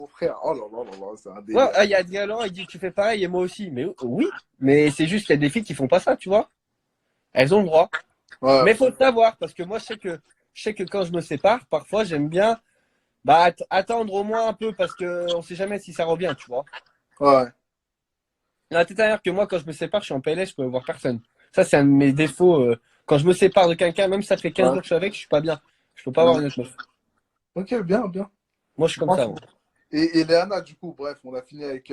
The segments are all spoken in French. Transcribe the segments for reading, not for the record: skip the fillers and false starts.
Mon frère, oh là là là là, c'est un Ouais, délire. il y a Adrien Laurent, il dit tu fais pareil et moi aussi. Mais oui, mais c'est juste qu'il y a des filles qui font pas ça, tu vois. Elles ont le droit. Ouais, Mais faut le savoir, parce que moi je sais que quand je me sépare, parfois j'aime bien attendre au moins un peu parce que on sait jamais si ça revient, tu vois. ouais. La tête à que moi quand je me sépare, je suis en PLS, je peux voir personne. Ça c'est un de mes défauts. Quand je me sépare de quelqu'un, même si ça fait 15 jours Ouais. que je suis avec, je suis pas bien. Je peux pas avoir Ouais. une autre meuf. Ok, bien, bien. Moi je suis comme ça. Moi. Franchement. Et Léana, du coup, bref, on a fini avec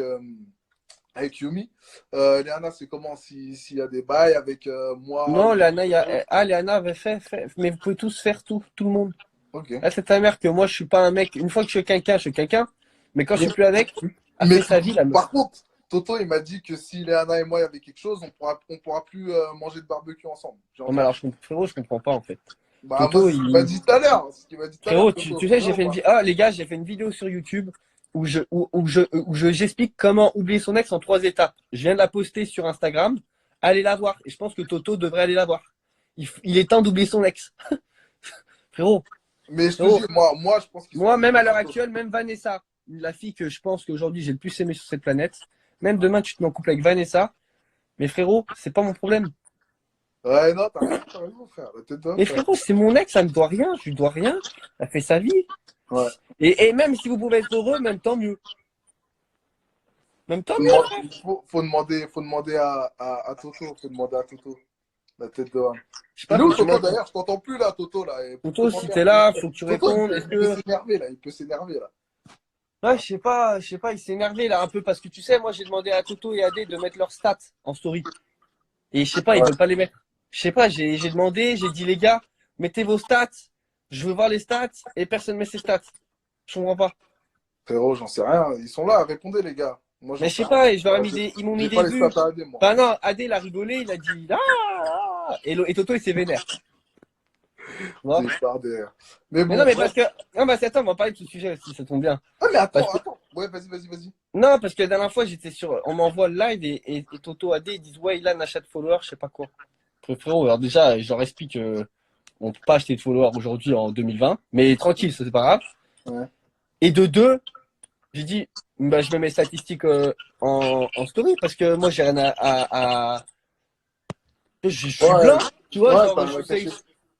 Yumi. Léana, c'est comment s'il y a des bails avec moi Non, ou. Léana, Léana avait fait, mais vous pouvez tous faire tout le monde. Ok. Là, c'est ta mère que moi je suis pas un mec. Une fois que je suis quelqu'un. Mais quand je Mais, suis plus avec, elle mais fait sa vie la meuf. par contre, Toto, il m'a dit que si Léana et moi, il y avait quelque chose, on pourra plus manger de barbecue ensemble. J'ai Non, mais alors entendu. frérot, je comprends pas en fait. Bah, moi, Toto, c'est ce qu'il m'a il, dit tout à l'heure. C'est ce qu'il m'a dit tout à l'heure, frérot, tu, Toto. tu C'est sais, vrai j'ai ou fait une pas? vidéo. Ah, les gars, j'ai fait une vidéo sur YouTube où j'explique comment oublier son ex en 3 étapes. Je viens de la poster sur Instagram. Allez la voir. Et je pense que Toto devrait aller la voir. Il est temps d'oublier son ex. Frérot, Mais je te dis, frérot. moi, je pense qu'ils sont Moi, en même à l'heure couple. actuelle, même Vanessa, la fille que je pense qu'aujourd'hui j'ai le plus aimé sur cette planète, même demain tu te mets en couple avec Vanessa, mais frérot, c'est pas mon problème. Ouais, non, t'as raison, frère. La tête d'un Mais frère. frérot, c'est mon ex, ça me doit rien, je lui dois rien. Elle fait sa vie. Ouais. Et même si vous pouvez être heureux, même tant mieux. Même tant Faut mieux, demander, frère. faut demander à Toto. Faut demander à Toto. La tête de homme. Je sais pas, Il est où faut que tu Toto m'en... d'ailleurs? Je t'entends plus là, Toto là. Et pour Toto, si commenter t'es un là, peu. faut que tu Toto, il répondes. peut, Est-ce il peut que. s'énerver là. Il peut s'énerver là. Ouais, je sais pas, il s'est énervé là un peu parce que tu sais, moi j'ai demandé à Toto et Adé de mettre leurs stats en story. Et je sais pas, ils Ouais. veulent pas les mettre. Je sais pas, j'ai demandé, j'ai dit les gars, mettez vos stats. Je veux voir les stats et personne met ses stats. Je comprends pas. Frérot, j'en sais rien. Ils sont là. Répondez les gars. Moi, Mais j'en je sais sais rien. pas, et je leur ai Moi, mis j'ai ils m'ont mis j'ai des pas les stats vues. à aider, moi. Bah non, Adé il a rigolé, il a dit et Toto il s'est vénère. Tu vois. Des barres derrière. Mais Mais non, bon, mais bref. parce que. Non, bah attends, on va parler de ce sujet aussi, ça tombe bien. Ah, mais Parce attends, que. attends. Ouais, vas-y, vas-y, vas-y. Non, parce que la dernière fois, j'étais sur. On m'envoie le live et Toto AD, ils disent ouais, Ilan achète followers, je sais pas quoi. Frérot, alors déjà, je leur explique on peut pas acheter de followers aujourd'hui en 2020, mais tranquille, ça c'est pas grave. Ouais. Et de deux, j'ai dit, bah, je mets mes statistiques en story parce que moi j'ai rien je suis Ouais, blanc, tu vois, ouais, genre t'as caché.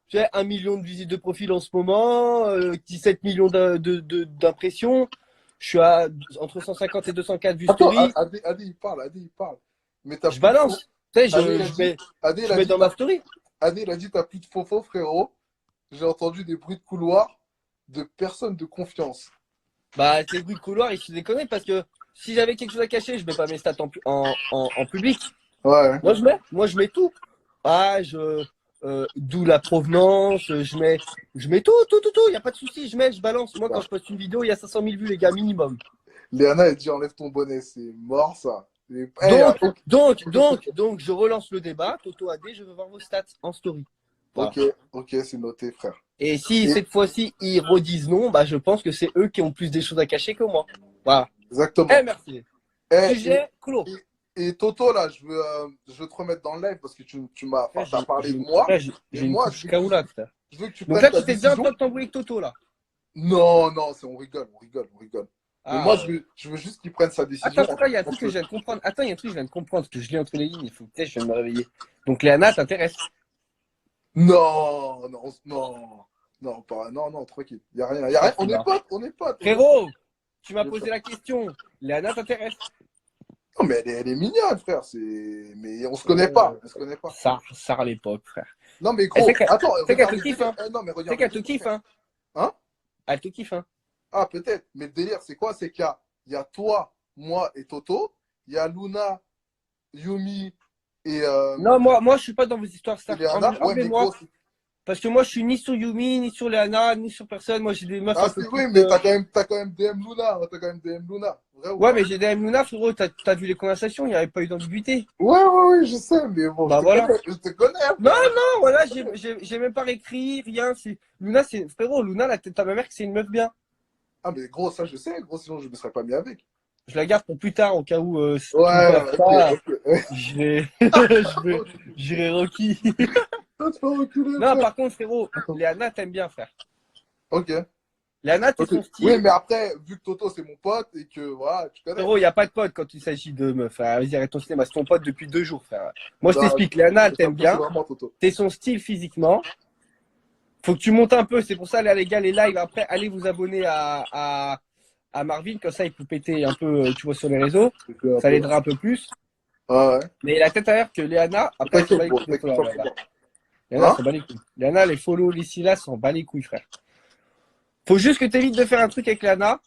j'ai 1 million de visites de profil en ce moment, 17 millions d'impressions, je suis à entre 150 et 204 vues Attends, story, Adé, il parle, Adé, il parle. Mais t'as je plus de faux. balance. Tu sais, Adé, il a je dit, mets, Adé, il je a mets dit, dans ma story. Adé, il a dit, t'as plus de faux, frérot. J'ai entendu des bruits de couloir de personnes de confiance. Bah, tes bruits de couloir, ils se déconnent parce que si j'avais quelque chose à cacher, je mets pas mes stats en public. Ouais, Moi, je mets tout. Âge, d'où la provenance, je mets tout. Il n'y a pas de souci, je balance. Moi, quand putain. je poste une vidéo, il y a 500 000 vues, les gars, minimum. Léana, elle dit, enlève ton bonnet. C'est mort, ça. Donc, Ok, donc, donc, donc, je relance le débat. Toto AD, je veux voir vos stats en story. Voilà. ok, ok, c'est noté, frère. Et si Et, cette fois-ci, ils redisent non, bah, je pense que c'est eux qui ont plus des choses à cacher que moi. Voilà. Eh, exactement. merci. Eh, Sujet clos. Toto, là, je veux te remettre dans le live parce que tu m'as, Frère, enfin, t'as parlé de moi. frère, Mais j'ai une moi, couche kaoula, frère. je veux que tu Donc prennes là, ta tu t'es déjà en décision. train de t'embrouiller avec Toto, là. Non, non, on rigole, on rigole, on rigole. Mais moi, Ah. je veux juste qu'il prenne sa Attends, décision. attends, il y a un truc que je viens de comprendre. Attends, il y a un truc que je viens de comprendre, parce que je lis entre les lignes, il faut peut-être je viens de me réveiller. Donc Léana t'intéresse. Non, non, non, non, pas, non, non, tranquille. Y a rien, y a rien. Qu'est-ce qu'il a On est potes, on est potes. Frérot, tu m'as On est posé potes. la question. Léana t'intéresse. Non, mais elle est mignonne, frère. Mais on se connaît pas, on se connaît pas. Ça à l'époque, frère. Non, mais Elle gros, sait qu'elle attends, sait qu'elle regarde te le kiffe, délire. hein. Non, mais Sait regarde le qu'elle te délire, kiffe, frère. hein. Hein? Elle te kiffe, hein. Ah, peut-être. Mais le délire, c'est quoi? C'est qu'il y a toi, moi et Toto. Il y a Luna, Yumi et, Non, moi, je suis pas dans vos histoires, et ça. Léana. Ouais, mais Enlevez-moi. gros, Parce que moi, je suis ni sur Yumi, ni sur Léana, ni sur personne. Moi, j'ai des meufs ah, un peu c'est plus. oui, mais t'as quand même DM Luna. T'as quand même DM Luna. Vrai ou Ouais, pas? mais j'ai des Luna, frérot. T'as vu les conversations, il n'y avait pas eu d'ambiguïté. Ouais, ouais, ouais, je sais, mais bon, Bah voilà. je te connais, Non, frère. non, voilà, j'ai même pas réécrit, rien. Luna, c'est. Frérot, Luna, la tête à ma mère, que c'est une meuf bien. Ah, mais gros, ça, je sais, gros, sinon, je me serais pas mis avec. Je la garde pour plus tard, au cas où tout ne Ouais, passe ok, pas. ok. Je vais. J'irai Rocky. Toi, tu peux reculer, Non, frère. par contre, frérot, Léana t'aime bien, frère. Ok. Léana, t'es Ok. son Oui, style. mais après, vu que Toto, c'est mon pote et que, voilà, tu connais. Frérot, il n'y a pas de pote quand il s'agit de meuf. Vas-y, arrête ton cinéma. C'est ton pote depuis 2 jours, frère. Moi, je Non, t'explique. Léana, elle t'aime j'apprécie bien. vraiment Toto. T'es son style physiquement. Faut que tu montes un peu. C'est pour ça, les gars, les lives. Après, allez vous abonner à Marvin. Comme ça, il peut péter un peu, tu vois, sur les réseaux. C'est que un Ça peu. l'aidera un peu plus. Ah ouais. Mais la tête à l'air que Léana, après, elle s'en bat T'inquiète, les bro, couilles de t'inquiète toi. pas Là, pour là. moi. Léana, elle Hein? s'en bat les couilles. Léana, les follow, les là, s'en bat les couilles, frère. Faut juste que tu évites de faire un truc avec Léana.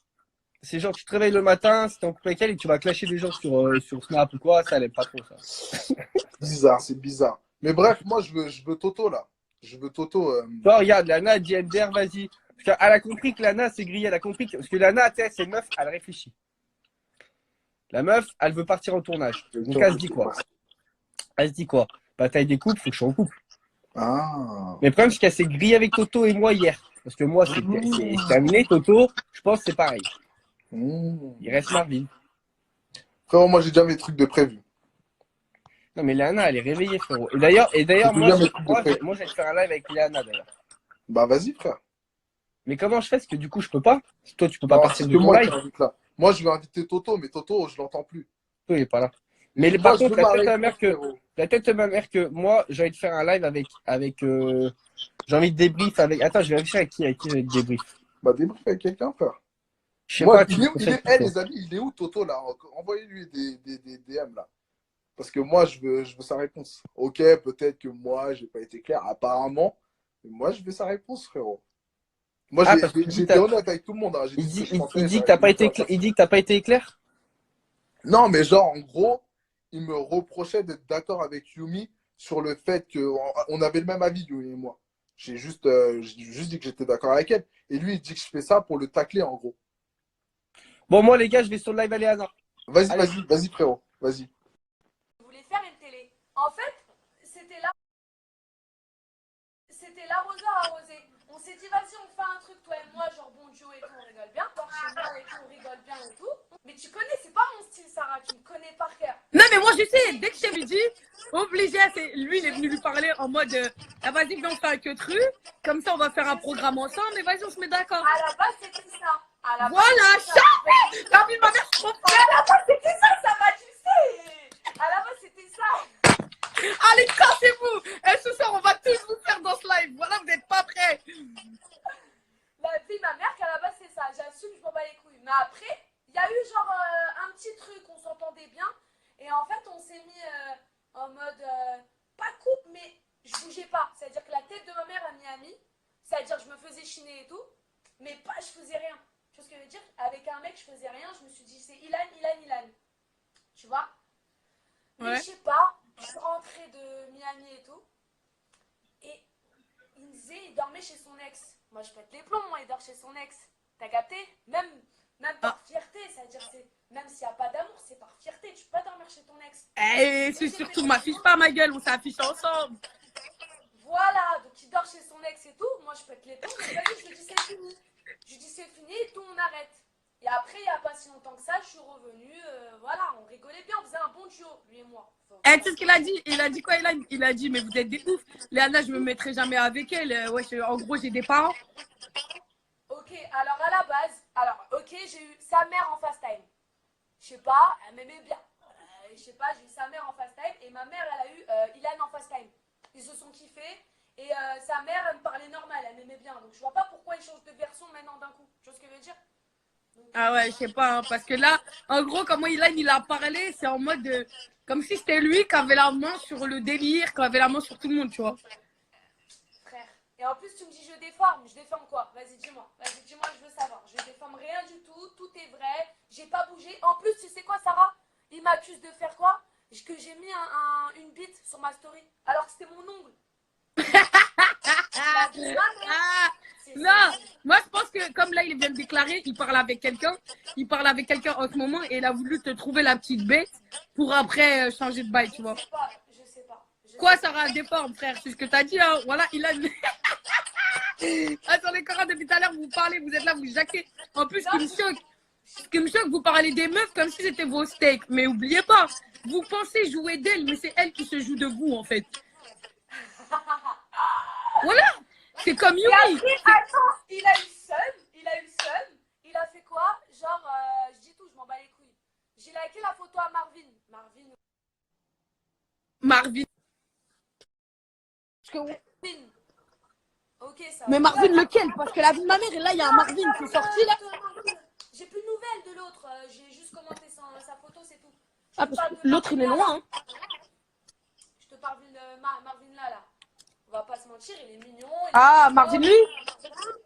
C'est genre, tu te réveilles le matin, si t'es en couple avec elle et tu vas clasher des gens sur Snap ou quoi. Ça, elle aime pas trop, ça. Bizarre, c'est bizarre. Mais bref, moi, je veux Toto, là. Je veux Toto. Toi, regarde, Lana, elle dit LDR, vas-y. Parce qu'elle a compris que Lana, c'est grillé. Elle a compris que. Parce que Lana, tu sais, c'est une meuf, elle réfléchit. La meuf, elle veut partir en tournage. Donc, elle se dit quoi? Elle se dit quoi? Bataille des couples, faut que je sois en couple. Ah. Mais le problème, c'est qu'elle s'est grillée avec Toto et moi hier. Parce que moi, c'est terminé. Toto, je pense que c'est pareil. Mmh. Il reste Marvin. Frérot, moi, j'ai déjà mes trucs de prévu. Non, mais Lana, elle est réveillée, frérot. Et J'ai d'ailleurs, déjà mes trucs de prévu. moi, je vais te faire un live avec Lana, d'ailleurs. Bah, vas-y, frère. Mais comment je fais? Parce que du coup, je peux pas. Toi, tu peux pas Non, partir c'est de que ton moi qui live. invite là. Moi, je vais inviter Toto, mais Toto, je l'entends plus. Toi, il est pas là. Mais Moi, par je veux contre, la ma tête de ma réponse, mère que. frérot. La tête de ma mère que moi, j'ai envie de faire un live avec j'ai envie de débrief avec. Attends, je vais réfléchir avec qui j'ai débrief. Bah, débrief avec quelqu'un, frère. Je sais Moi, pas, tu me conseilles eh, plutôt. les amis, il est où Toto là? Envoyez-lui des DM là. Parce que moi, je veux sa réponse. Ok, peut-être que moi, j'ai pas été clair, apparemment. Mais moi, je veux sa réponse, frérot. Moi, Ah, parce qu'il j'ai dit, été honnête avec tout le monde. Hein. J'ai dit ce que je il pensais, j'ai dit que t'as pas respecté été la personne. il dit que t'as pas été clair. Non, mais genre, en gros, il me reprochait d'être d'accord avec Yumi sur le fait qu'on avait le même avis, Yumi et moi. J'ai juste dit que j'étais d'accord avec elle. Et lui, il dit que je fais ça pour le tacler, en gros. Bon, moi, les gars, je vais sur le live Aléana. Vas-y, Allez. vas-y, vas-y, frérot. Vas-y. Je voulais faire une télé. En fait, c'était l'arroseur arrosé. On s'est dit, vas-y, on fait un truc, toi et moi, genre bon duo et tout, on rigole bien. Genre chez moi et tout, on rigole bien et tout. Mais tu connais, c'est pas mon style, Sarah, tu me connais par cœur. Non, mais moi, je sais, dès que je t'avais dit, obligé, lui, il est venu lui parler en mode, ah, vas-y, viens, on fait un queutru. Comme ça, on va faire un programme ensemble, mais vas-y, on se met d'accord. À la base, c'était ça. À la base, Voilà, c'était ça. chat! T'as vu ma mère, je comprends. Mais à la base, c'était ça m'a tu sais. À la base, c'était ça. Allez, cassez-vous! Et ce soir, on va tous vous faire dans ce live. Voilà, vous n'êtes pas prêts. La fille, ma mère, qu'à la base, c'est ça. J'assume, je m'en bats les couilles. Mais après, il y a eu genre un petit truc, on s'entendait bien. Et en fait, on s'est mis en mode, pas couple, mais je bougeais pas. C'est-à-dire que la tête de ma mère à Miami, c'est-à-dire que je me faisais chiner et tout, mais pas, je faisais rien. Tu vois ce que je veux dire? Avec un mec, je faisais rien. Je me suis dit, c'est Ilan. Tu vois? Mais Ouais. je sais pas, je suis rentrée de Miami et tout. Et il me disait, il dormait chez son ex. Moi, je pète les plombs, moi, il dort chez son ex. T'as capté? Même par fierté, c'est-à-dire, même s'il n'y a pas d'amour, c'est par fierté. Tu peux pas dormir chez ton ex. Et c'est surtout, m'affiche pas ma gueule, on s'affiche ensemble. Voilà, donc il dort chez son ex et tout. Moi, je pète les plombs. Et vas-y, je lui dis, c'est fini. Je lui dis, c'est fini et tout, on arrête. Et après, il n'y a pas si longtemps que ça, je suis revenue. Voilà, on rigolait bien, on faisait un bon duo, lui et moi. Et tu sais ce qu'il a dit? Il a dit quoi, Ilan? Il a dit, mais vous êtes des ouf. Léana, je me mettrai jamais avec elle. Ouais, en gros, j'ai des parents. Ok, alors à la base, ok, j'ai eu sa mère en fast time. Je sais pas, elle m'aimait bien. Je sais pas, j'ai eu sa mère en fast time et ma mère, elle a eu Ilan en fast time. Ils se sont kiffés et sa mère, elle me parlait normal, elle m'aimait bien. Donc je vois pas pourquoi ils changent de version maintenant d'un coup. Tu vois ce que je veux dire? Donc, Ah ouais, je sais pas, hein, parce que là, en gros, comment il a parlé, c'est en mode comme si c'était lui qui avait la main sur le délire, qui avait la main sur tout le monde, tu vois. frère. Et en plus, tu me dis je déforme. Je déforme quoi? Vas-y, dis-moi. Vas-y, dis-moi, je veux savoir. Je déforme rien du tout. Tout est vrai. J'ai pas bougé. En plus, tu sais quoi, Sarah? Il m'accuse de faire quoi? Que j'ai mis une bite sur ma story. Alors que c'était mon ongle. Ah, non, moi je pense que comme là il vient de déclarer, il parle avec quelqu'un en ce moment et il a voulu te trouver la petite bête pour après changer de bail, tu vois. Je sais pas. Quoi, Sarah, déforme, frère, c'est ce que t'as dit, hein. Voilà, il a. Ah, sur les corps depuis tout à l'heure, vous parlez, vous êtes là, vous jaquez. En plus, ce qui me choque, vous parlez des meufs comme si c'était vos steaks. Mais oubliez pas, vous pensez jouer d'elle, mais c'est elle qui se joue de vous, en fait. Voilà, c'est comme Yumi. Attends, il a eu seul genre, je dis tout, je m'en bats les couilles. J'ai liké la photo à Marvin. Marvin. Marvin. Ok, ça Mais va. Marvin lequel? Parce que la vie de ma mère, et là, il y a un Marvin qui est sorti là. J'ai plus de nouvelles de l'autre. J'ai juste commenté sa photo, c'est tout. Ah, parce que l'autre, il est loin. Hein. Je te parle de Marvin là. On va pas se mentir, il est mignon. Ah, Marvin lui?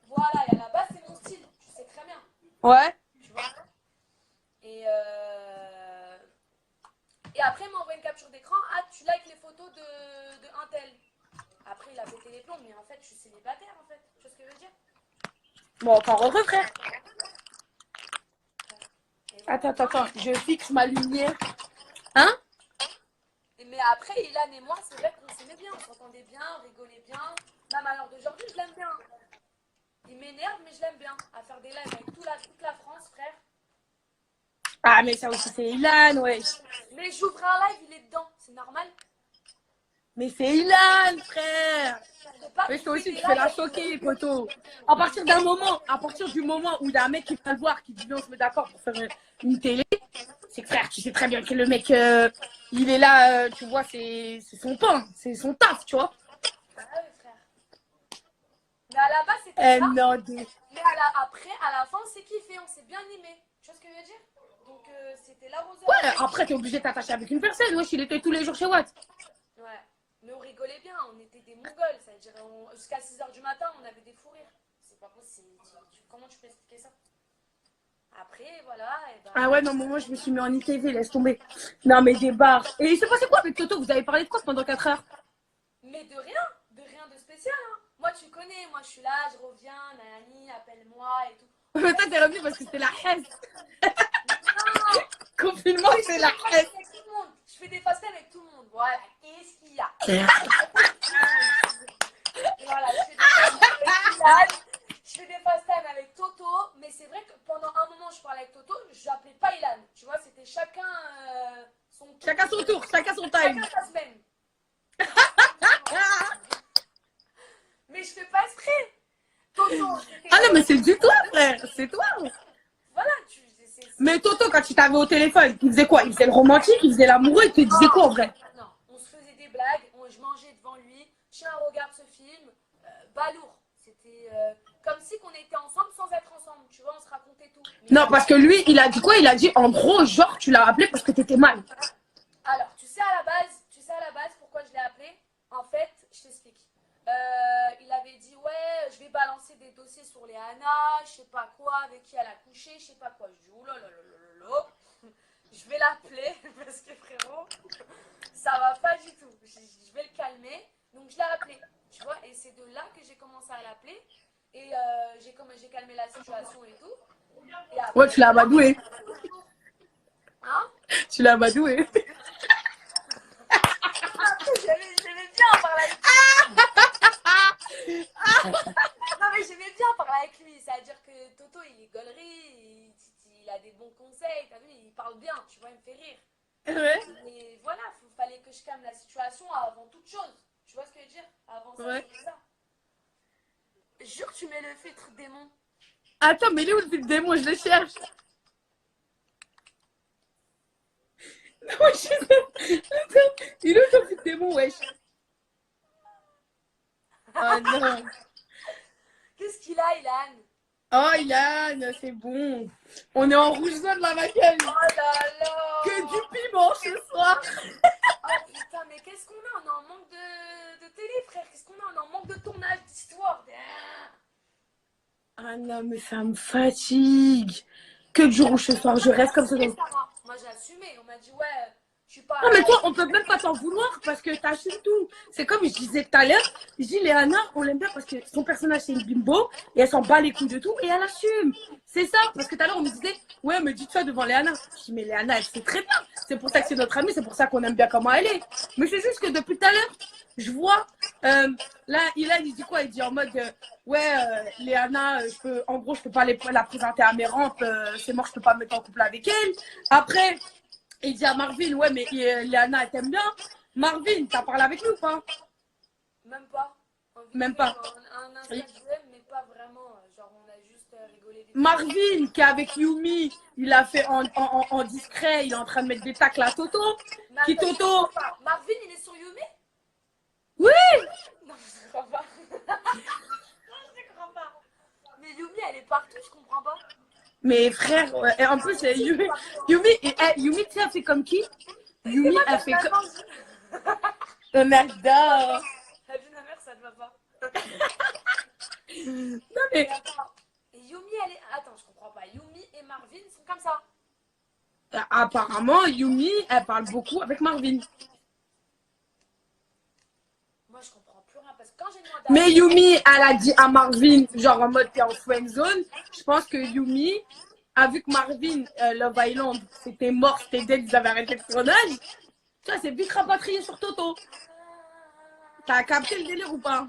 Voilà, et à la base, c'est mon style. Tu sais très bien. Ouais. Tu vois. Et après, il m'a envoyé une capture d'écran. Ah, tu likes les photos de un tel. Après, il a pété les plombs, mais en fait, je suis célibataire, en fait. Tu vois ce que je veux dire? Bon, encore heureux, frère. Attends, je fixe ma lumière. Hein? Mais après, Ilan et moi, c'est vrai qu'on s'aimait bien, on s'entendait bien, on rigolait bien. Même à l'heure d'aujourd'hui, je l'aime bien. Il m'énerve, mais je l'aime bien. À faire des lives avec toute la France, frère. Ah, mais ça aussi, c'est Ilan, ouais. Mais j'ouvre un live, il est dedans, c'est normal. Mais c'est Ilan, frère. Mais toi aussi, tu fais la choquer, choquer. poteau. À partir du moment où il y a un mec qui va le voir, qui dit, on se met d'accord pour faire une télé, c'est que frère, tu sais très bien que le mec, il est là, tu vois, c'est son pain, c'est son taf, tu vois. Ah ouais, frère. Mais à la base, c'était ça. Non, Mais après, à la fin, on s'est kiffé, on s'est bien aimé. Tu vois ce que je veux dire? Donc, c'était l'arroseur. ouais, après, t'es obligé de t'attacher avec une personne. Wesh, il était tous les jours chez Watt. Ouais. Mais on rigolait bien, on était des mongols. Ça veut dire, jusqu'à 6h du matin, on avait des fous rires. C'est pas possible. Comment tu peux expliquer ça? Après, voilà. Et ben... Ah ouais, non, mais moi, je me suis mis en ITV, laisse tomber. Non, mais des barres. Et il s'est passé quoi avec Toto? Vous avez parlé de quoi pendant 4 heures? Mais de rien de spécial. Hein. Moi, tu connais, moi, je suis là, je reviens, Nani, appelle-moi et tout. Mais toi, t'es revenu parce que c'était la haine. Non, Confinement, c'est la haine. je fais des fast avec tout le monde. Voilà, qu'est-ce qu'il y a? Voilà, je fais des fast time avec Toto, mais c'est vrai que pendant un moment, je parlais avec Toto, je l'appelais pas Ilan. Tu vois, c'était chacun son tour. Chacun son tour, chacun son time. Chacun sa semaine. Mais je fais pas exprès. Toto, Ah non, mais c'est du toi, frère. C'est toi. voilà, Mais Toto, quand tu t'avais au téléphone, il faisait quoi? Il faisait le romantique, il faisait l'amoureux, il te disait quoi en vrai? Non, on se faisait des blagues, je mangeais devant lui, tiens, regarde ce film, balourd. C'était comme si qu'on était ensemble sans être ensemble, tu vois, on se racontait tout. Mais Non, parce que lui, il a dit quoi? Il a dit, en gros, genre, tu l'as appelé parce que t'étais mal. alors, tu sais à la base pourquoi je l'ai appelé? En fait, je t'explique. Il avait dit, ouais, je vais balancer des dossiers sur les Anna, je sais pas quoi, avec qui elle a couché, je sais pas quoi. Je dis, oh là là là là là, je vais l'appeler parce que frérot, ça va pas du tout. Je vais le calmer. Donc je l'ai appelé, tu vois, et c'est de là que j'ai commencé à l'appeler. Et j'ai calmé la situation et tout. Et après, Ouais, tu l'as amadoué. hein? Tu l'as amadoué. J'aimais bien parler avec lui. Non mais j'aimais bien parler avec lui. C'est-à-dire que Toto, il est gaulerie, il a des bons conseils, t'as vu, il parle bien, tu vois, il me fait rire. Ouais. Et voilà, il fallait que je calme la situation avant toute chose. Tu vois ce que je veux dire? Avant ça, Ouais. c'est ça. Jure, tu mets le filtre démon. Attends, mais il est où le film démon? Je le cherche. Non, je sais. Attends, il est où le film démon, wesh? Ah non. Qu'est-ce qu'il a, Ilan? Oh, Ilan, c'est bon. On est en rouge zone là, ma gueule. Oh là là! Que du piment ce soir. Oh putain, mais qu'est-ce qu'on a? On est en manque de télé, frère. Qu'est-ce qu'on a? On est en manque de tournage, d'histoire. Ah non, mais ça me fatigue. Que du rouge ce soir, je reste comme ça. Moi, j'ai assumé. On m'a dit, ouais, je suis pas. Non, mais toi, on peut même pas t'en vouloir parce que t'assumes tout. C'est comme je disais tout à l'heure, je dis Léana, on l'aime bien parce que son personnage c'est une bimbo et elle s'en bat les couilles de tout et elle assume. C'est ça, parce que tout à l'heure on me disait, ouais, mais dis ça devant Léana. Je dis, mais Léana, elle sait très bien. C'est pour ça que c'est notre amie, c'est pour ça qu'on aime bien comment elle est. Mais c'est juste que depuis tout à l'heure, je vois, là, Ilan, il dit quoi? Il dit en mode, ouais, Léana, en gros, je peux pas la présenter à mes rampes, c'est mort, je peux pas me mettre en couple avec elle. Après, il dit à Marvin, ouais, mais Léana, elle t'aime bien. Marvin, t'as parlé avec lui ou pas? Même pas. Même pas. Un Instagram, mais pas vraiment. Genre, on a juste rigolé. voler des Marvin qui est avec Yumi, il a fait en discret, il est en train de mettre des tacles à Toto. Mais Qui attends, je Toto? comprends pas. Marvin, il est sur Yumi? Oui. Non, je crois pas. Non, je crois pas. Mais Yumi, elle est partout, je comprends pas. Mais frère, ouais, et en plus, Yumi, Yumi, tu sais, elle fait comme qui? Yumi, elle fait comme. Nada. La vie de ma mère, ça te va pas. Non, mais Attends. Et Yumi, elle est. Attends, je comprends pas. Yumi et Marvin sont comme ça. apparemment, Yumi, elle parle beaucoup avec Marvin. Moi, je comprends plus rien parce que quand j'ai demandé à Mais Yumi, elle a dit à Marvin, genre en mode t'es en friend zone. Je pense que Yumi a vu que Marvin, Love Island, c'était mort, c'était dead, ils avaient arrêté le tournage. Tu vois, c'est vite rapatrié sur Toto. T'as capté le délire ou pas?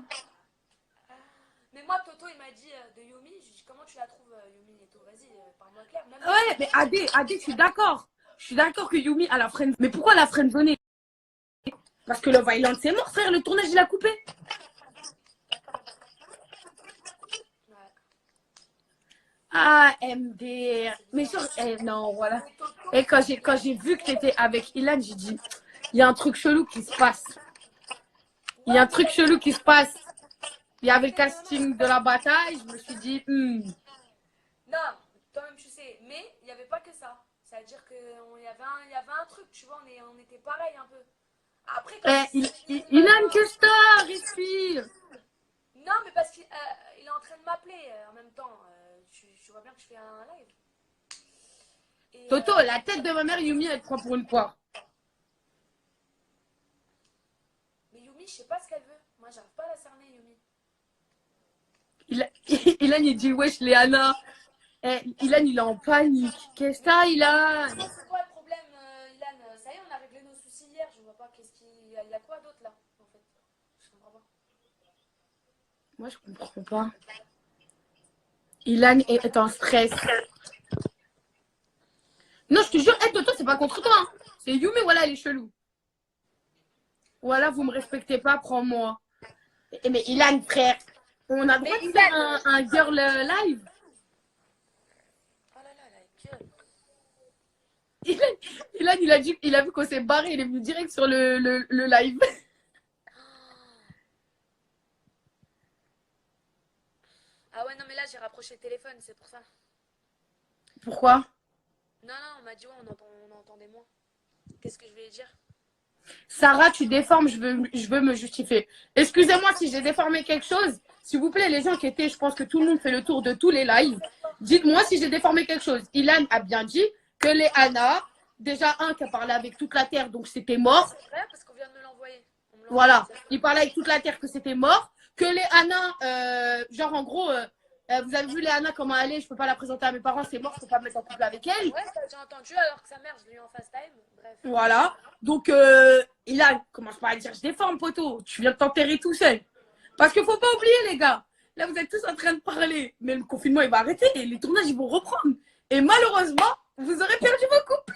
Mais moi, Toto, il m'a dit de Yumi. Je dis comment tu la trouves, Yumi et tout. Vas-y, parle-moi clair. Même Ouais, mais Adé, je suis d'accord. Je suis d'accord que Yumi a la friend. Mais pourquoi la friend zonée? Parce que Love Island, c'est mort, frère. Le tournage, il a coupé. Ouais. Ah, MD. Mais sur. Non, voilà. Mais Toto, Et quand j'ai vu que t'étais avec Ilan, j'ai dit, il y a un truc chelou qui se passe. Il y a un truc chelou qui se passe. Il y avait le casting de la bataille. Je me suis dit, non, toi-même, tu sais. Mais il n'y avait pas que ça. C'est-à-dire qu'il y avait un truc, tu vois. On était pareil un peu. Après, quand Ilan, qu'est-ce que t'as, respire. Non, mais parce qu'il est en train de m'appeler en même temps. Tu vois bien que je fais un live. Et, Toto, la tête de ma mère, Yumi, elle te prend pour une poire. mais Yumi, je sais pas ce qu'elle veut. Moi, j'arrive pas à la cerner, Yumi. Ilan, il dit, wesh, Léana. Ilan, il est en panique. Qu'est-ce que t'as, Ilan? C'est quoi le problème, Ilan? Ça y est, on a réglé nos soucis hier. Je vois pas il y a quoi d'autre là, en fait. Je comprends pas. Moi, je comprends pas. Ilan est en stress. Non, je te jure, Toto, c'est pas contre toi. Hein. C'est Yumi, voilà, elle est chelou. Voilà, vous me respectez pas, prends-moi. Mais Ilan, frère, on a le droit de faire un girl live. Oh là là, la gueule. Ilan, il a vu qu'on s'est barré, il est venu direct sur le live. Ah ouais, non, mais là, j'ai rapproché le téléphone, c'est pour ça. Pourquoi? Non, non, on m'a dit, ouais, on entendait moins. Qu'est-ce que je vais dire? Sarah, tu déformes, je veux me justifier. Excusez-moi si j'ai déformé quelque chose. S'il vous plaît, les gens qui étaient, je pense que tout le monde fait le tour de tous les lives. Dites-moi si j'ai déformé quelque chose. Ilan a bien dit que les Anna, déjà un qui a parlé avec toute la terre, donc c'était mort. C'est vrai, parce qu'on vient de me l'envoyer. Voilà, il parlait avec toute la terre que c'était mort. Que les Anna, genre en gros, vous avez vu les Anna comment elle est, je peux pas la présenter à mes parents, c'est mort, je peux pas me mettre en couple avec elle. Ouais, ça j'ai entendu, alors que sa mère, je l'ai eu en FaceTime. Bref. Voilà. Donc, Ilan, commence pas à dire je déforme, poteau. Tu viens de t'enterrer tout seul. Parce qu'il faut pas oublier, les gars. Là, vous êtes tous en train de parler. Mais le confinement, il va arrêter et les tournages, ils vont reprendre. Et malheureusement, vous aurez perdu vos couples.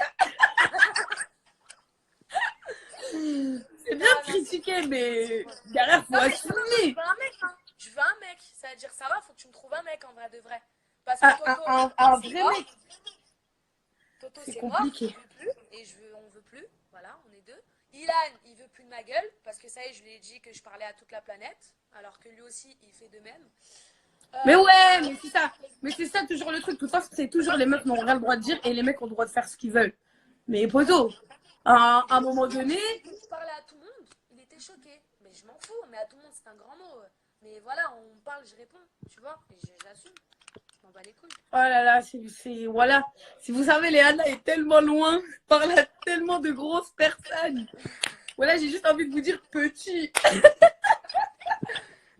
C'est bien de critiquer, mais derrière, faut Non, mais assumer. je veux un mec, hein. Je veux un mec. Ça veut dire, ça va, faut que tu me trouves un mec en vrai de vrai. Parce que Toto, Un c'est vrai mort. mec. Toto, C'est c'est mort, compliqué. il veut plus. Et on veut plus. Voilà, on est deux. Ilan, il veut plus de ma gueule. Parce que ça y est, je lui ai dit que je parlais à toute la planète. Alors que lui aussi, il fait de même. Mais ouais, mais c'est ça. Mais c'est ça toujours le truc. De toute façon, c'est toujours les mecs n'ont rien le droit de dire et les mecs ont le droit de faire ce qu'ils veulent. Mais poteau, à un moment donné. Je parlais à tout le monde. Il était choqué. Mais je m'en fous. Mais à tout le monde, c'est un grand mot. Mais voilà, on parle, je réponds. Tu vois. Et j'assume. Je m'en bats les couilles. Oh là là, voilà. Si vous savez, Léana est tellement loin, parle à tellement de grosses personnes. Voilà, j'ai juste envie de vous dire petit.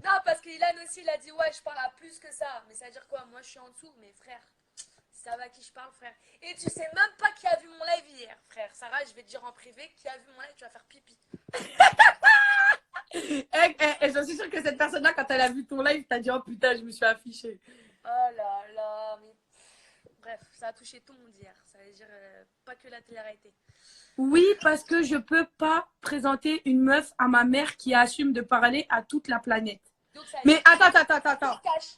Non, parce qu'Ilan aussi, il a dit, ouais, je parle à plus que ça. Mais ça veut dire quoi? Moi, je suis en dessous. Mais frère, ça va à qui je parle, frère. Et tu sais même pas qui a vu mon live hier, frère. Sarah, je vais te dire en privé, qui a vu mon live, tu vas faire pipi. J'en suis sûre que cette personne-là, quand elle a vu ton live, t'as dit, oh putain, je me suis affichée. Oh là là, mais... Bref, ça a touché tout le monde hier. Ça veut dire pas que la télé-réalité. Oui, parce que je peux pas présenter une meuf à ma mère qui assume de parler à toute la planète. Donc, ça Mais attends. cache.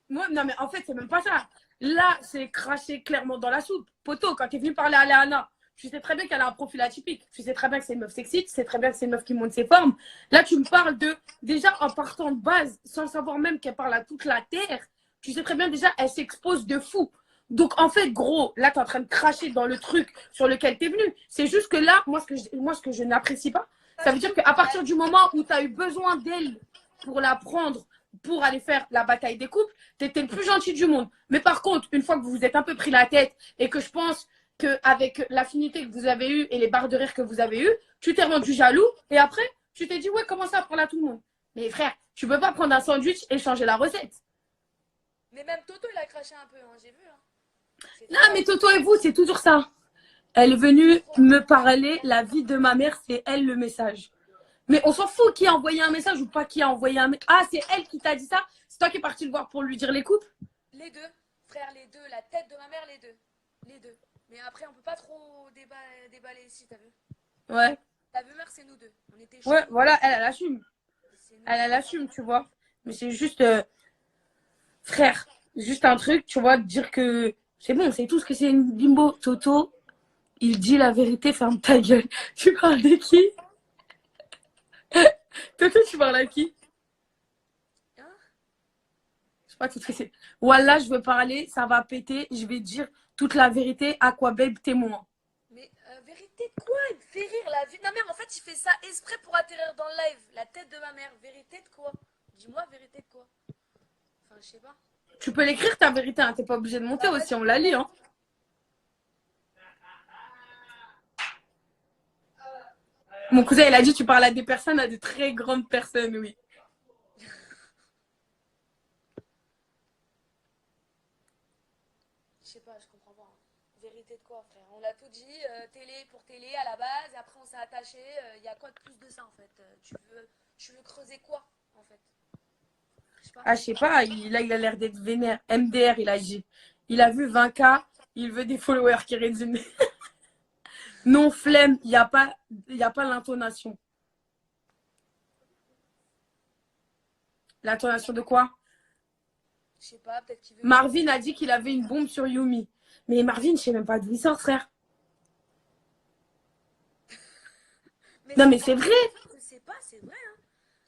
Moi, non, mais en fait, c'est même pas ça. là, c'est craché clairement dans la soupe. Poto, quand tu es venu parler à Léana, tu sais très bien qu'elle a un profil atypique. Tu sais très bien que c'est une meuf sexy, tu sais très bien que c'est une meuf qui monte ses formes. Là, tu me parles de, déjà en partant de base, sans savoir même qu'elle parle à toute la terre, tu sais très bien déjà, elle s'expose de fou. Donc, en fait, gros, là, tu es en train de cracher dans le truc sur lequel tu es venu. C'est juste que là, moi, ce que je n'apprécie pas, ça veut dire qu'à partir du moment où tu as eu besoin d'elle pour la prendre, pour aller faire la bataille des couples, tu étais le plus gentil du monde. Mais par contre, une fois que vous vous êtes un peu pris la tête et que je pense qu'avec l'affinité que vous avez eue et les barres de rire que vous avez eues, tu t'es rendu jaloux et après, tu t'es dit, ouais, comment ça, prendre à tout le monde? Mais frère, tu peux pas prendre un sandwich et changer la recette. Mais même Toto, il a craché un peu, hein, j'ai vu. Hein. Non, mais Toto et vous, c'est toujours ça. Elle est venue me parler, la vie de ma mère, c'est elle le message. Mais on s'en fout qui a envoyé un message ou pas qui a envoyé un message. Ah, c'est elle qui t'a dit ça? C'est toi qui es parti le voir pour lui dire les coupes? Les deux, frère, les deux. La tête de ma mère, les deux. Les deux. Mais après, on peut pas trop déballer ici, t'as vu? Ouais. T'as vu, mère, c'est nous deux. On était Ouais, chauds. voilà, elle assume. C'est nous Elle deux. assume, tu vois. Mais c'est juste, frère, juste un truc, tu vois, de dire que c'est bon, c'est tout ce que c'est une bimbo. Toto, il dit la vérité, ferme ta gueule. Tu parles de qui? Toto, tu parles à qui? Hein? Je sais pas tout ce que c'est. Voilà, je veux parler, ça va péter, je vais dire toute la vérité. Aqua Babe, témoin. Mais vérité de quoi? Il me fait rire la vie. Non, mais en fait, il fait ça exprès pour atterrir dans le live. La tête de ma mère. Vérité de quoi? Dis-moi, vérité de quoi? Enfin, je sais pas. Tu peux l'écrire ta vérité, hein. T'es pas obligé de monter aussi, on la lit, hein. Mon cousin, il a dit tu parles à des personnes, à de très grandes personnes, oui. Je sais pas, je comprends pas. Hein. Vérité de quoi, frère? On l'a tout dit, télé pour télé à la base, et après on s'est attaché. Il y a quoi de plus de ça en fait? Tu veux creuser quoi en fait? Je sais pas. Ah, je sais pas, là, il a l'air d'être vénère. MDR, il a dit. Il a vu 20K, il veut des followers qui résument. Non, flemme, il n'y a pas l'intonation. L'intonation de quoi? Je sais pas, peut-être qu'il veut. Marvin a dit qu'il avait une bombe sur Yumi. Mais Marvin, je sais même pas d'où il sort, frère. Non, mais c'est vrai. Je sais pas, c'est vrai. Hein.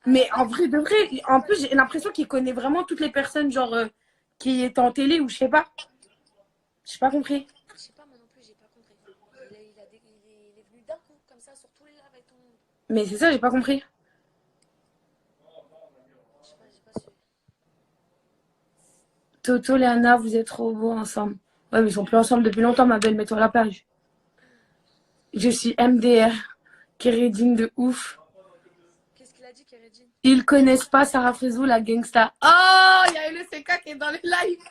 Mais en vrai de vrai, en plus, j'ai l'impression qu'il connaît vraiment toutes les personnes, genre, qui étaient en télé ou je sais pas. J'ai pas compris. Je sais pas, moi non plus, j'ai pas compris. Il est venu d'un coup, comme ça, sur tous les lives avec tout le monde. Mais c'est ça, j'ai pas compris. Je sais pas, j'ai pas su. Toto, Léana, vous êtes trop beaux ensemble. Ouais, mais ils sont plus ensemble depuis longtemps, ma belle, mets-toi à la page. Je suis MDR, Kérédine de ouf. Qu'est-ce qu'il a dit, Kéredine? Ils connaissent pas Sarah Frézou, la gangsta. Oh, il y a eu le CK qui est dans le live.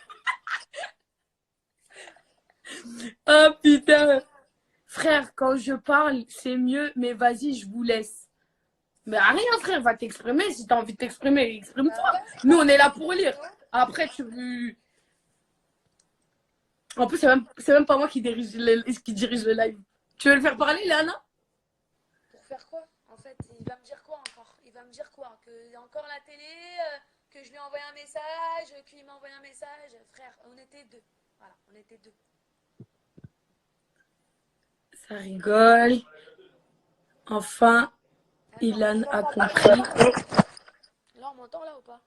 Oh putain. Frère, quand je parle, c'est mieux, mais vas-y, je vous laisse. Mais rien, frère, va t'exprimer. Si t'as envie de t'exprimer, exprime-toi. Nous, on est là pour lire. Après, en plus, c'est même pas moi qui dirige le live. Tu veux le faire parler, Léana? Pour faire quoi? En fait, il va me dire quoi encore? Il va me dire quoi? Que encore la télé, que je lui ai envoyé un message, qu'il m'a envoyé un message. Frère, on était deux. Voilà, on était deux. Ça rigole. Enfin, Ilan a compris. Là, on m'entend là ou pas?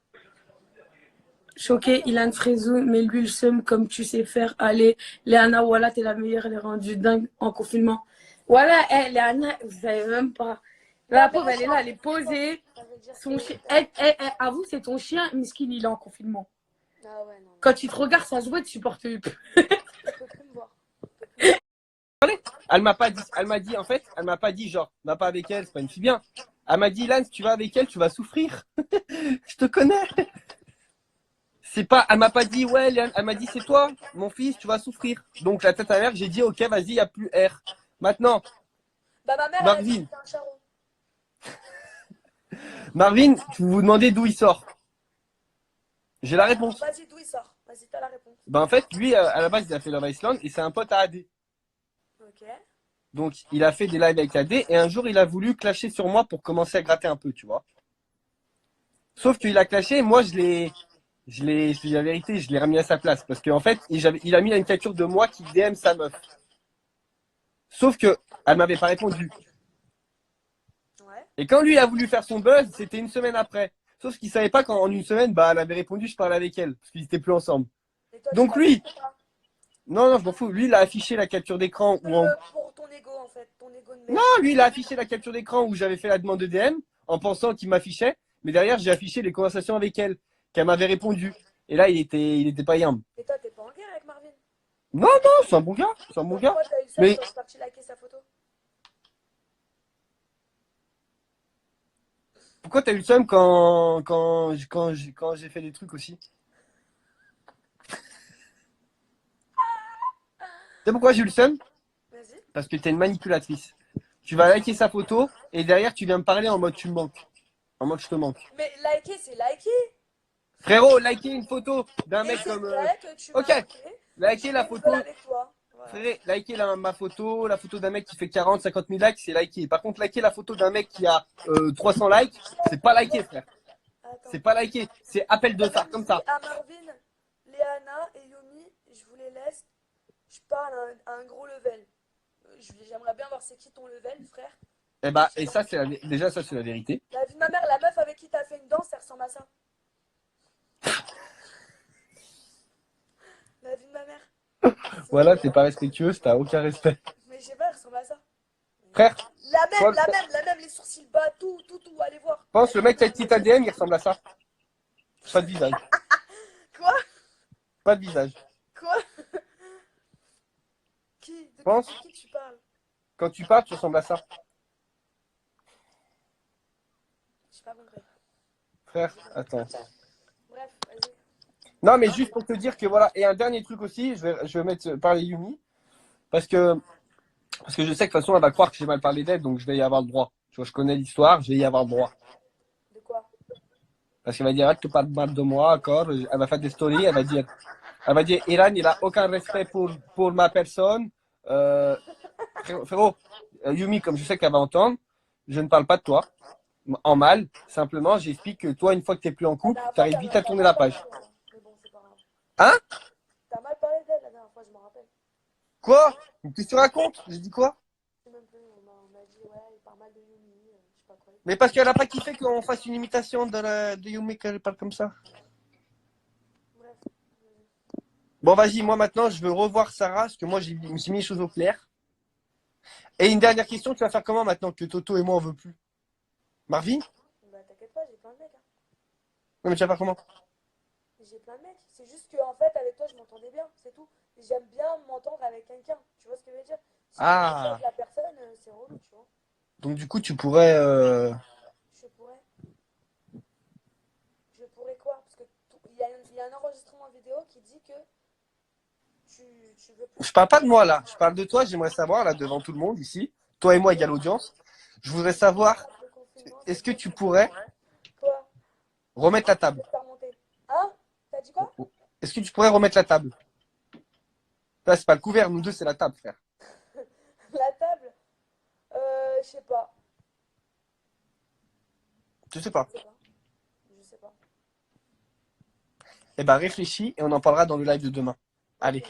Choqué, Ilan Frézou, mais lui, le seum comme tu sais faire. Allez, Léana, voilà, t'es la meilleure, elle est rendue dingue en confinement. Voilà, Léana, vous savez même pas. La pauvre, elle est là, elle est posée. Son chien, avoue, c'est ton chien, Miskin, il est en confinement. Ah ouais, non. Quand il te regarde, ça se voit, tu supportes plus. Il peut plus me voir. Elle m'a pas dit, elle m'a dit, en fait, elle m'a pas dit, genre, va pas avec elle, c'est pas une fille bien. Elle m'a dit, Lance, tu vas avec elle, tu vas souffrir. Je te connais. C'est pas, elle m'a pas dit, ouais, Léane, elle m'a dit, c'est toi, mon fils, tu vas souffrir. Donc, la tête à l'air, j'ai dit, ok, vas-y, y a plus R. Maintenant, Bah, ma mère, elle a Marvin. dit que c'est un charron. Marvin, vous vous demandez d'où il sort. J'ai la réponse. Vas-y, d'où il sort? Vas-y, t'as la réponse. Ben, en fait, lui, à la base, il a fait Love Island et c'est un pote à AD. Ok. Donc, il a fait des lives avec AD et un jour, il a voulu clasher sur moi pour commencer à gratter un peu, tu vois. Sauf qu'il a clashé, moi, je l'ai je dis la vérité, je l'ai remis à sa place. Parce qu'en fait, il a mis une capture de moi qui DM sa meuf. Sauf que, elle m'avait pas répondu. Ouais. Et quand lui a voulu faire son buzz, c'était une semaine après. Sauf qu'il savait pas qu'en une semaine, bah, elle avait répondu, je parlais avec elle. Parce qu'ils étaient plus ensemble. Et toi, Donc tu lui, l'as fait ou pas? non, je m'en fous. Lui, il a affiché la capture d'écran où Pour ton ego, en fait. Ton ego de non, merde. lui, il a affiché la capture d'écran où j'avais fait la demande de DM en pensant qu'il m'affichait. Mais derrière, j'ai affiché les conversations avec elle, qu'elle m'avait répondu. Et là, il était pas yam. Et toi, t'es pas en guerre avec Marvin? Non, non, c'est un bon gars. C'est un bon gars. Pourquoi t'as eu ça Mais quand t'es parti liker sa photo? pourquoi t'as eu le seum quand j'ai fait des trucs aussi? Tu sais pourquoi j'ai eu le seum? Vas-y. Parce que t'es une manipulatrice. Tu vas liker sa photo et derrière, tu viens me parler en mode tu me manques. En mode je te manque. Mais liker, c'est liker. Frérot, liker une photo d'un Et mec c'est comme. vrai que tu Ok, m'as liké. liker la Je photo. rigole avec toi. Voilà. Frère, liker ma photo, la photo d'un mec qui fait 40, 50 000 likes, c'est liker. Par contre, liker la photo d'un mec qui a 300 likes, c'est pas liker, frère. Attends. C'est pas liker, c'est appel de phare, comme ça. À Marvin, Léana et Yumi, je vous les laisse. Je parle à un gros level. J'aimerais bien voir c'est qui ton level, frère. Et bah, et ça, déjà, ça, c'est la vérité. La vie de ma mère, la meuf avec qui t'as fait une danse, elle ressemble à ça. La vie de ma mère. Voilà, t'es pas respectueuse, t'as aucun respect. Mais je sais pas, elle ressemble à ça. Frère, La même, les sourcils bas, tout, allez voir. pense, le mec qui a quitté ta DM, il ressemble à ça. Pas de visage. Quoi? Pas de visage. Quoi? Qui? Pense. De qui tu parles? Quand tu parles, tu ressembles à ça. J'ai pas compris. Frère, attends. Bref, vas-y. Non, mais juste pour te dire que voilà. Et un dernier truc aussi, je vais mettre parler Yumi. Parce que je sais que de toute façon, elle va croire que j'ai mal parlé d'elle, donc je vais y avoir le droit. Tu vois, je connais l'histoire, je vais y avoir le droit. De quoi? Parce qu'elle va dire, ah, tu parles mal de moi, encore. Elle va faire des stories, elle va dire, Iran, il a aucun respect pour ma personne. Frérot, Yumi, comme je sais qu'elle va entendre, je ne parle pas de toi en mal. Simplement, j'explique que toi, une fois que tu n'es plus en couple, tu arrives vite à tourner la page. Mais bon, c'est pas grave. Hein? T'as mal parlé d'elle la dernière fois, je m'en rappelle. Quoi? Qu'est-ce que tu racontes? J'ai dit quoi? Je sais même plus, on m'a dit, ouais, il parle mal de Yumi, je sais pas quoi. Mais parce qu'elle n'a pas kiffé qu'on fasse une imitation de Yumi qu'elle parle comme ça. Bref. Bon, vas-y, moi maintenant, je veux revoir Sarah, parce que moi, je me suis mis les choses au clair. Et une dernière question, tu vas faire comment maintenant que Toto et moi, on veut plus? Marvin? Bah t'inquiète pas, j'ai plein de mecs. Hein. Non, mais tu vas faire comment? J'ai plein de mecs. C'est juste que en fait, avec toi, je m'entendais bien, c'est tout. J'aime bien m'entendre avec quelqu'un. Tu vois ce que je veux dire? Si Ah. avec la personne, c'est relou, tu vois. Donc, du coup, tu pourrais. Je pourrais. Je pourrais quoi? Parce que il y a un enregistrement vidéo qui dit que tu veux plus. Je parle pas de moi là, je parle de toi. J'aimerais savoir là devant tout le monde ici, toi et moi égale audience. Je voudrais savoir, est-ce que tu pourrais Quoi? remettre la table? Hein? T'as dit quoi? Est-ce que tu pourrais remettre la table? Là, c'est pas le couvert, nous deux, c'est la table, frère. La table? Je sais pas. Je sais pas. Je sais pas. Je sais pas. Eh ben, réfléchis et on en parlera dans le live de demain. Allez.